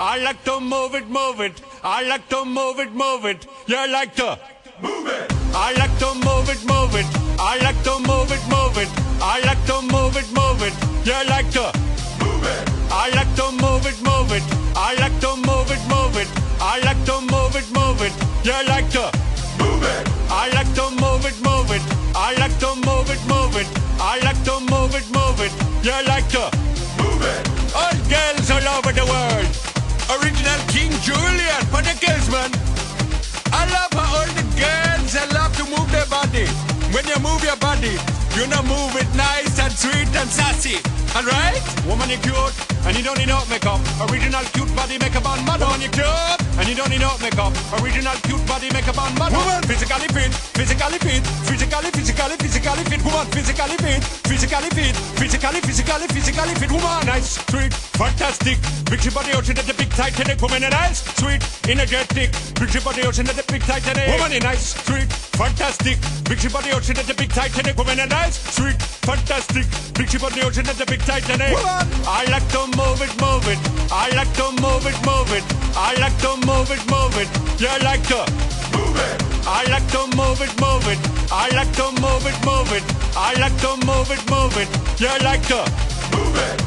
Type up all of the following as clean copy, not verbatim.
I like to move it, move it. I like to move it, move it. You like to move it. I like to move it, move it. I like to move it, move it. I like to move it, move it. You like to move it. I like to move it, move it. I like to move it, move it. I like to move it, move it. You like to move it. I like to move it, move it. I like to move it, move it. I like to move it, move it. You like to move it. All girls all over the world. Original King Julian for the girls, man. I love how all the girls I love to move their body. When you move your body, you know move it nice and sweet and sassy. Alright? Woman, you cute, and you don't need no makeup. Original cute body makeup on model. Woman, you cute, and you don't need no makeup. Original cute body makeup on model. Woman, physically fit, physically fit, physically fit. Woman, physically fit, physically fit, physically fit. Woman, nice, sweet, fantastic. Big she body ocean at the big Titanic. Woman, nice, sweet, energetic. Big she body ocean at the big Titanic. Woman, nice, sweet, fantastic. Big she body ocean at the big Titanic. Woman, nice, sweet, fantastic. Big she body ocean at the big Titanic. Woman, I like to move it, move it. I like to move it, move it. I like to move it, move it. You like to move it. I like to move it, move it. I like to move it, move it. I like to move it, move it. You like to move it.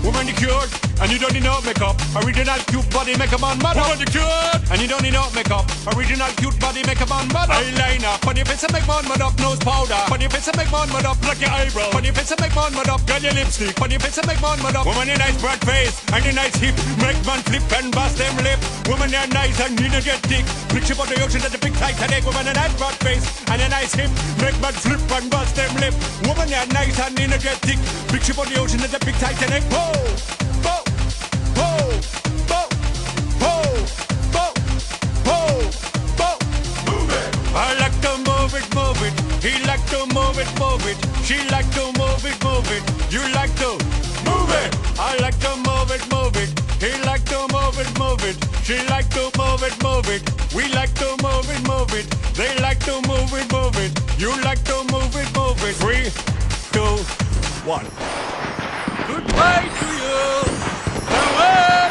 Woman, you cute, and you don't need no makeup. Original cute body makeup on model. Woman, you cute, and you don't need no makeup. Original cute body makeup on model. Eyeliner, on your face and make one mud up. Nose powder, on your face and make one mud up. Pluck your eyebrow, on your face and make one mud up. Girl, your lipstick, on your face and make one mud up. Woman, your nice broad face and your nice hip. Make man flip and bust them lip. Woman, you're nice and energetic. Picture about the ocean at the big Titanic. Woman, a nice broad face and a nice hip. Make man flip and bust them lip. Woman, you're nice and energetic. Picture about the ocean at the big Titanic. Whoa! I like to move it, move it. He like to move it, move it. She like to move it, move it. You like to move it. I like to move it, move it. He like to move it, move it. She like to move it, move it. We like to move it, move it. They like to move it, move it. You like to move it, move it. 3, 2, 1. Goodbye to you. Farewell.